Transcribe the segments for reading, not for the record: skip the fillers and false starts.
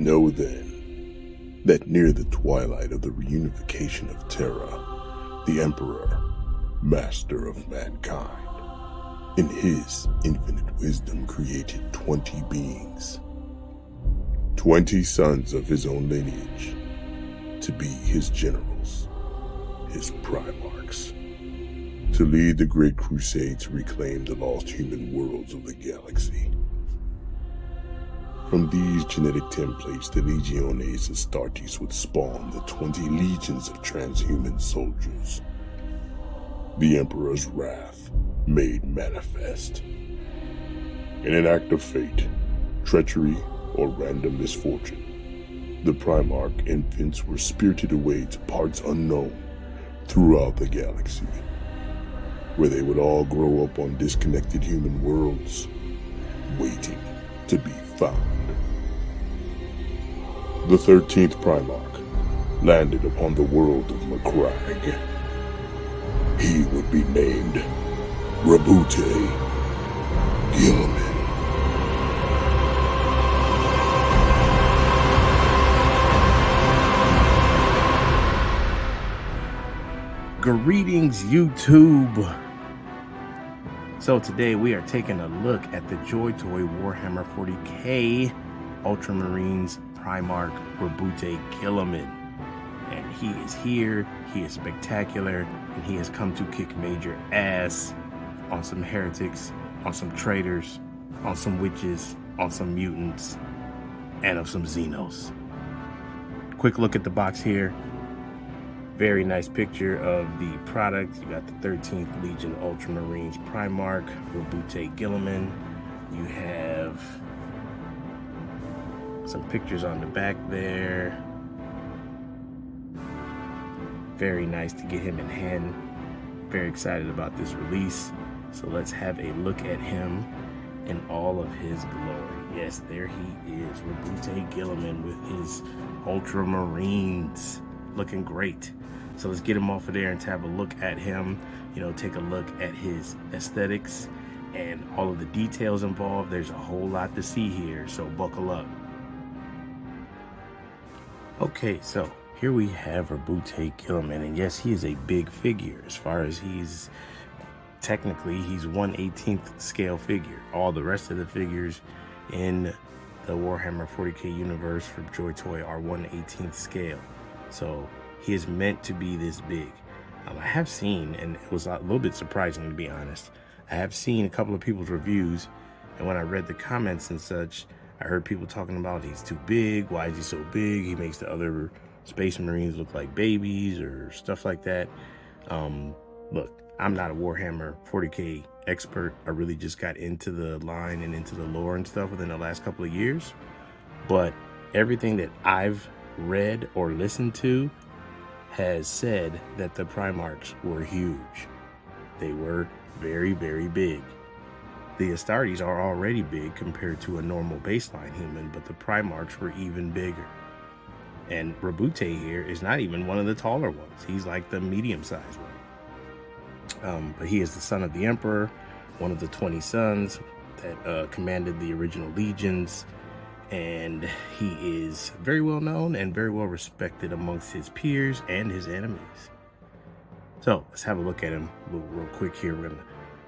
Know then, that near the twilight of the reunification of Terra, the Emperor, master of mankind, in his infinite wisdom created 20 beings, 20 sons of his own lineage, to be his generals, his Primarchs, to lead the great crusade to reclaim the lost human worlds of the galaxy. From these genetic templates, the Legiones Astartes would spawn the 20 legions of transhuman soldiers. The Emperor's wrath made manifest. In an act of fate, treachery, or random misfortune, the Primarch infants were spirited away to parts unknown throughout the galaxy, where they would all grow up on disconnected human worlds, waiting to be found. The 13th Primarch landed upon the world of Macragge. He would be named Roboute Guilliman. Greetings, YouTube. So today we are taking a look at the JoyToy Warhammer 40K Ultramarines Primarch Roboute Guilliman. And he is here, he is spectacular, and he has come to kick major ass on some heretics, on some traitors, on some witches, on some mutants, and of some Xenos. Quick look at the box here. Very nice picture of the product. You got the 13th Legion Ultramarines Primarch Roboute Guilliman. You have some pictures on the back there. Very nice to get him in hand. Very excited about this release. So let's have a look at him in all of his glory. Yes, there he is, Roboute Guilliman with his Ultramarines. Looking great. So let's get him off of there and have a look at him, take a look at his aesthetics and all of the details involved. There's a whole lot to see here, so buckle up. Okay, so here we have Roboute Guilliman, and yes, he is a big figure. As far as he's 1/18th scale figure. All the rest of the figures in the Warhammer 40K universe from JoyToy are 1/18th scale. So he is meant to be this big. I have seen, and it was a little bit surprising to be honest, I have seen a couple of people's reviews, and when I read the comments and such, I heard people talking about he's too big, why is he so big, he makes the other Space Marines look like babies or stuff like that. Look, I'm not a Warhammer 40K expert. I really just got into the line and into the lore and stuff within the last couple of years, but everything that I've read or listened to has said that the Primarchs were huge. They were very, very big. The Astartes are already big compared to a normal baseline human, but the Primarchs were even bigger. And Roboute here is not even one of the taller ones. He's like the medium-sized one. But he is the son of the Emperor, one of the 20 sons that commanded the original legions. And he is very well known and very well respected amongst his peers and his enemies. So let's have a look at him real quick here. We're gonna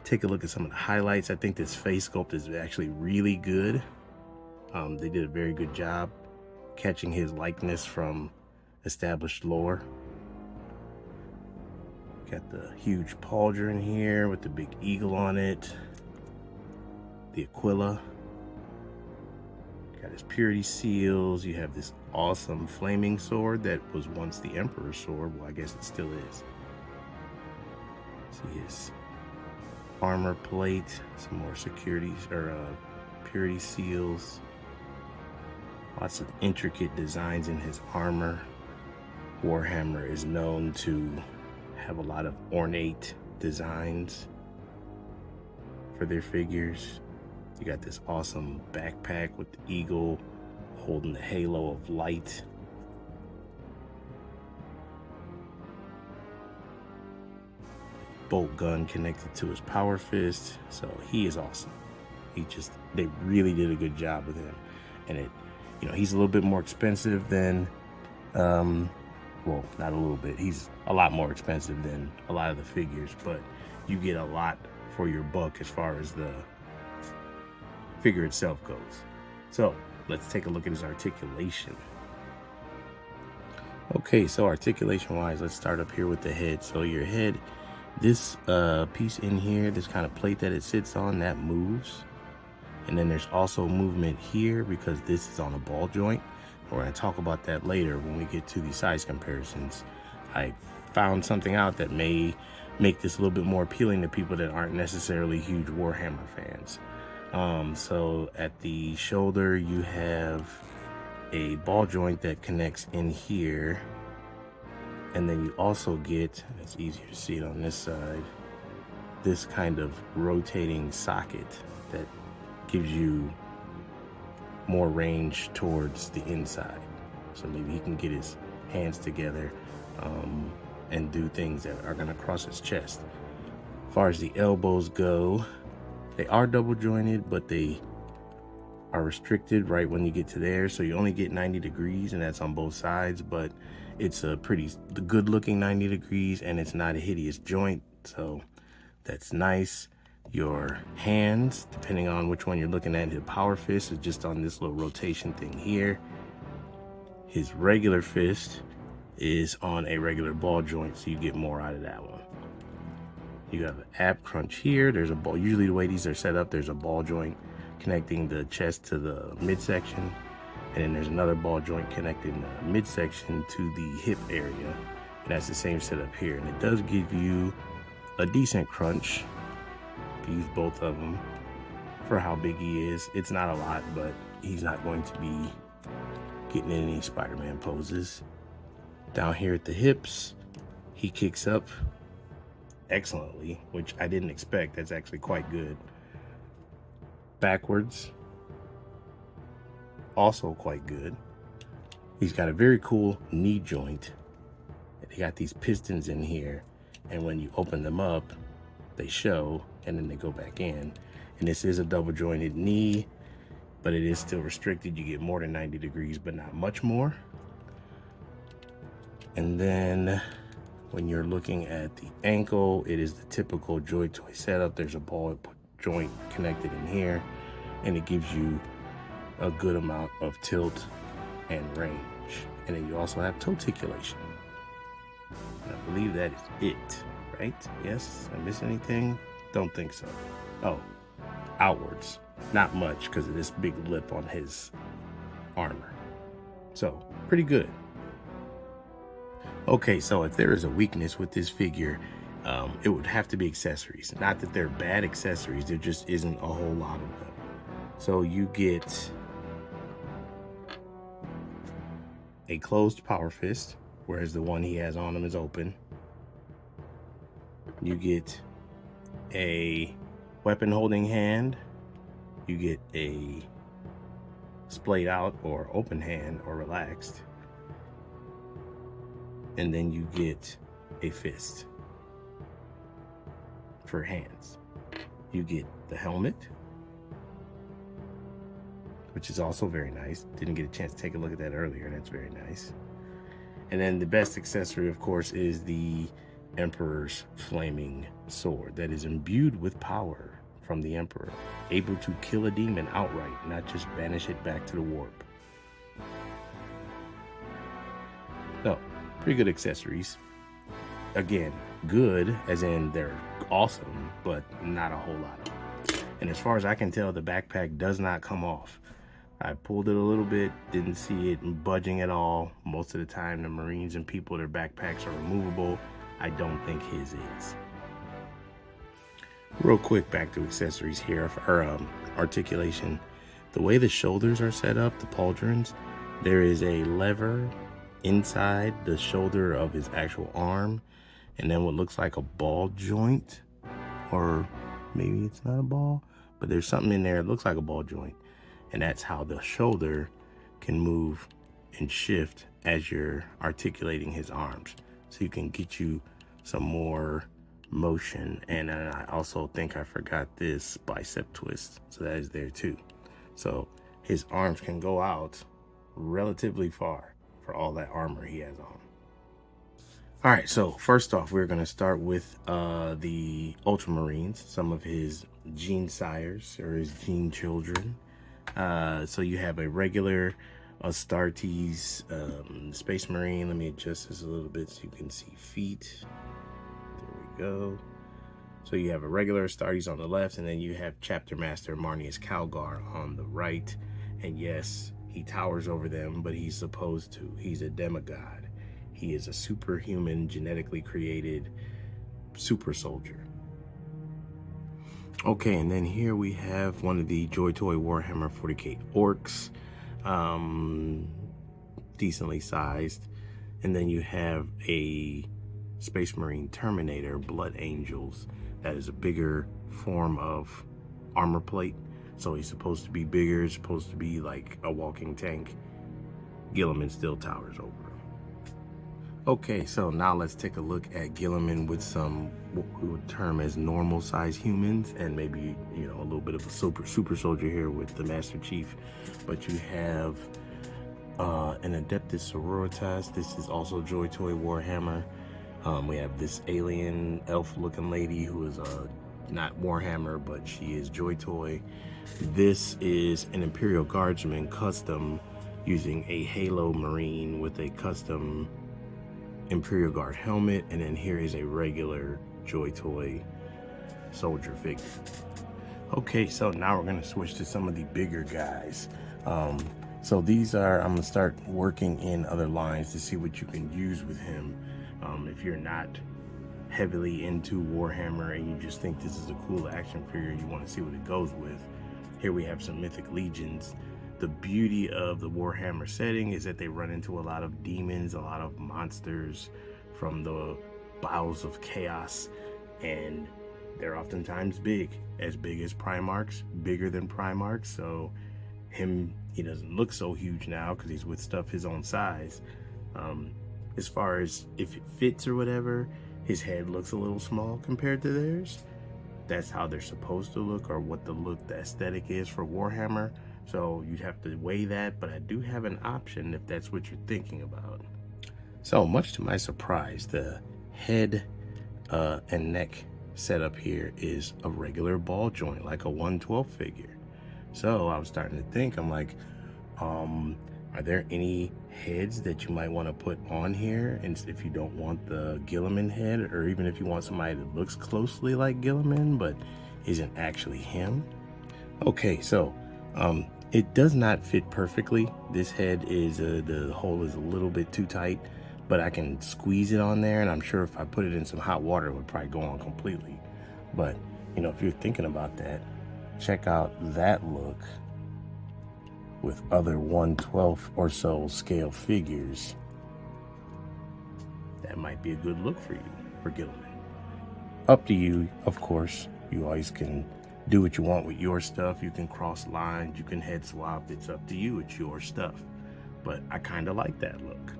take a look at some of the highlights. I think this face sculpt is actually really good. They did a very good job catching his likeness from established lore. Got the huge pauldron here with the big eagle on it. The Aquila. Got his purity seals. You have this awesome flaming sword that was once the Emperor's sword. Well, I guess it still is. See his armor plate, some more purity seals. Lots of intricate designs in his armor. Warhammer is known to have a lot of ornate designs for their figures. You got this awesome backpack with the eagle holding the halo of light. Bolt gun connected to his power fist. So he is awesome. They really did a good job with him. And You know, he's a little bit more expensive than, well, not a little bit. He's a lot more expensive than a lot of the figures, but you get a lot for your buck as far as the figure itself goes. So let's take a look at his articulation. Okay, so articulation wise, let's start up here with the head. So your head, this piece in here, this kind of plate that it sits on, that moves. And then there's also movement here because this is on a ball joint. We're going to talk about that later when we get to the size comparisons. I found something out that may make this a little bit more appealing to people that aren't necessarily huge Warhammer fans. So at the shoulder, you have a ball joint that connects in here. And then you also get, it's easier to see it on this side, this kind of rotating socket that gives you more range towards the inside. So maybe he can get his hands together and do things that are gonna cross his chest. As far as the elbows go, they are double jointed, but they are restricted right when you get to there. So you only get 90 degrees and that's on both sides, but it's a pretty good looking 90 degrees and it's not a hideous joint. So that's nice. Your hands, depending on which one you're looking at, his power fist is just on this little rotation thing here. His regular fist is on a regular ball joint, so you get more out of that one. You have an ab crunch here. There's a ball. Usually the way these are set up, there's a ball joint connecting the chest to the midsection, and then there's another ball joint connecting the midsection to the hip area. And that's the same setup here, and it does give you a decent crunch. Use both of them for how big he is. It's not a lot, but he's not going to be getting in any Spider-Man poses. Down here at the hips, he kicks up excellently, which I didn't expect. That's actually quite good. Backwards, also quite good. He's got a very cool knee joint. They got these pistons in here, and when you open them up, they show, and then they go back in. And this is a double jointed knee, but it is still restricted. You get more than 90 degrees, but not much more. And then when you're looking at the ankle, it is the typical JoyToy setup. There's a ball joint connected in here, and it gives you a good amount of tilt and range. And then you also have toticulation. And I believe that is it. Right? Yes, I miss anything? Don't think so. Oh, outwards. Not much because of this big lip on his armor. So, pretty good. Okay, so if there is a weakness with this figure, it would have to be accessories. Not that they're bad accessories, there just isn't a whole lot of them. So you get a closed power fist, whereas the one he has on him is open. You get a weapon holding hand. You get a splayed out or open hand or relaxed. And then you get a fist for hands. You get the helmet, which is also very nice. Didn't get a chance to take a look at that earlier. That's very nice. And then the best accessory, of course, is the Emperor's flaming sword that is imbued with power from the Emperor, able to kill a demon outright, not just banish it back to the warp. So, pretty good accessories. Again, good as in they're awesome, but not a whole lot of them. And as far as I can tell, the backpack does not come off. I pulled it a little bit, didn't see it budging at all. Most of the time, the Marines and people, their backpacks are removable. I don't think his is. Real quick, back to accessories here, or articulation. The way the shoulders are set up, the pauldrons, there is a lever inside the shoulder of his actual arm, and then what looks like a ball joint, or maybe it's not a ball, but there's something in there that looks like a ball joint, and that's how the shoulder can move and shift as you're articulating his arms. So you can get you some more motion. And I also think I forgot this bicep twist, so that is there too. So his arms can go out relatively far for all that armor he has on. All right, so first off, we're going to start with the Ultramarines, some of his gene sires or his gene children. So you have a regular Astartes Space Marine. Let me adjust this a little bit so you can see feet. There we go. So you have a regular Astartes on the left, and then you have Chapter Master Marnius Calgar on the right. And yes, he towers over them, but he's supposed to. He's a demigod. He is a superhuman, genetically created super soldier. Okay, and then here we have one of the JoyToy Warhammer 40K orcs, decently sized. And then you have a Space Marine Terminator, Blood Angels, that is a bigger form of armor plate. So he's supposed to be bigger, supposed to be like a walking tank. Guilliman still towers over him. Okay, so now let's take a look at Guilliman with some what we would term as normal size humans, and maybe, you know, a little bit of a super soldier here with the Master Chief. But you have an Adeptus Sororitas. This is also JoyToy Warhammer. We have this alien elf looking lady who is not Warhammer, but she is JoyToy. This is an Imperial Guardsman custom using a Halo Marine with a custom Imperial Guard helmet, and then here is a regular JoyToy soldier figure. Okay, so now we're gonna switch to some of the bigger guys. So these are, I'm gonna start working in other lines to see what you can use with him. If you're not heavily into Warhammer and you just think this is a cool action figure, you want to see what it goes with, here we have some Mythic Legions. The beauty of the Warhammer setting is that they run into a lot of demons, a lot of monsters from the bowels of chaos, and they're oftentimes big as Primarchs, bigger than Primarchs. So he doesn't look so huge now because he's with stuff his own size. As far as if it fits or whatever, his head looks a little small compared to theirs. That's how they're supposed to look, or what the aesthetic is for Warhammer. So you'd have to weigh that, but I do have an option if that's what you're thinking about. So much to my surprise, the head and neck setup here is a regular ball joint, like a 1/12 figure. So I was starting to think, I'm like, are there any heads that you might want to put on here? And if you don't want the Guilliman head, or even if you want somebody that looks closely like Guilliman but isn't actually him. Okay, so it does not fit perfectly. This head is the hole is a little bit too tight, but I can squeeze it on there, and I'm sure if I put it in some hot water, it would probably go on completely. But you know, if you're thinking about that, check out that look with other 1/12 or so scale figures. That might be a good look for you, for Guilliman. Up to you, of course. You always can do what you want with your stuff. You can cross lines, you can head swap. It's up to you, it's your stuff. But I kind of like that look.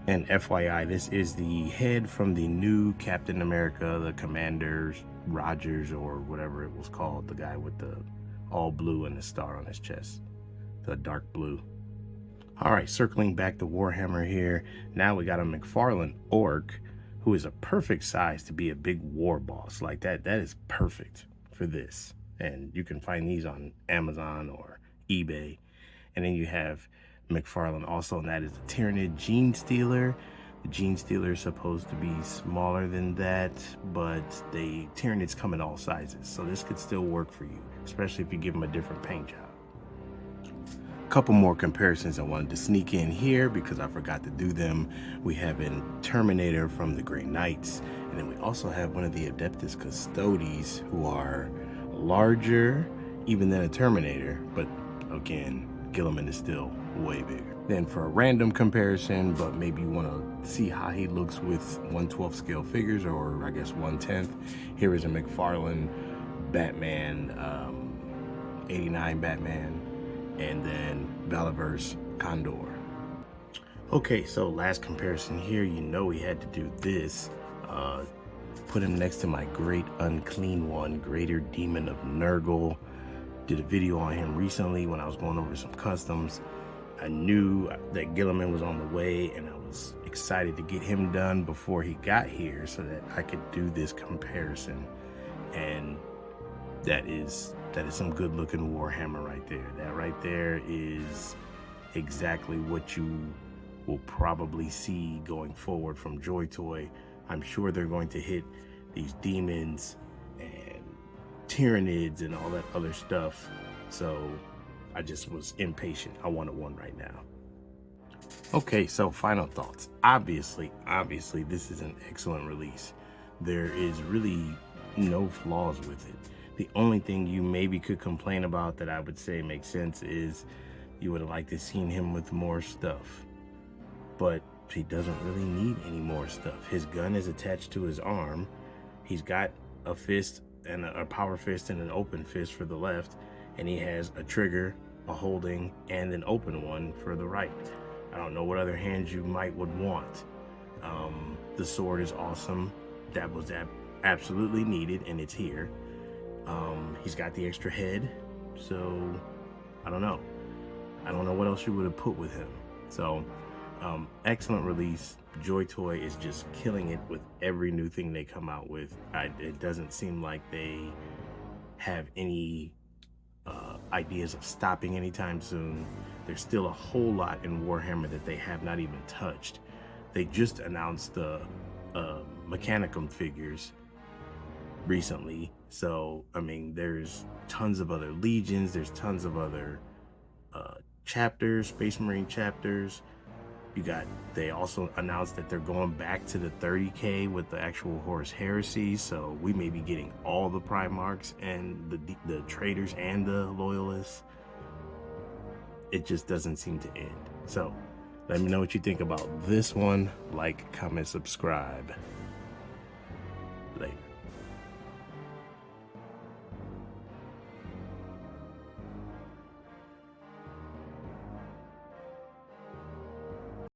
And FYI, this is the head from the new Captain America, the Commander Rogers, or whatever it was called, the guy with the all blue and the star on his chest, the dark blue. All right, circling back to Warhammer here. Now we got a McFarlane orc who is a perfect size to be a big war boss. Like that is perfect for this. And you can find these on Amazon or eBay. And then you have McFarlane also, and that is the Tyranid Gene Stealer. The Gene Stealer is supposed to be smaller than that, but the Tyranids come in all sizes. So this could still work for you, especially if you give them a different paint job. A couple more comparisons I wanted to sneak in here because I forgot to do them. We have a Terminator from the Grey Knights, and then we also have one of the Adeptus Custodes, who are larger even than a Terminator, but again, Guilliman is still way bigger. Then for a random comparison, but maybe you want to see how he looks with 1/12 scale figures, or I guess 1/10, here is a McFarlane Batman, 89 Batman, and then Valaverse Condor. Okay, so last comparison here, you know we had to do this. Put him next to my great unclean one, Greater Demon of Nurgle. did a video on him recently when I was going over some customs. I knew that Guilliman was on the way, and I was excited to get him done before he got here so that I could do this comparison. And that is some good looking Warhammer right there. That right there is exactly what you will probably see going forward from JoyToy. I'm sure they're going to hit these demons and Tyranids and all that other stuff. So I just was impatient. I wanted one right now. Okay, so final thoughts. Obviously, this is an excellent release. There is really no flaws with it. The only thing you maybe could complain about that I would say makes sense is you would have liked to seen him with more stuff. But he doesn't really need any more stuff. His gun is attached to his arm. He's got a fist and a power fist and an open fist for the left, and he has a trigger, a holding, and an open one for the right. I don't know what other hands you would want. The sword is awesome. That was absolutely needed, and it's here. He's got the extra head, so I don't know. I don't know what else you would have put with him. So excellent release. JoyToy is just killing it with every new thing they come out with. It doesn't seem like they have any ideas of stopping anytime soon. There's still a whole lot in Warhammer that they have not even touched. They just announced the Mechanicum figures recently, so I mean, there's tons of other legions, there's tons of other chapters, Space Marine chapters. They also announced that they're going back to the 30K with the actual Horus Heresy, so we may be getting all the Primarchs and the traitors and the loyalists. It just doesn't seem to end. So let me know what you think about this one. Like, comment, subscribe. Later.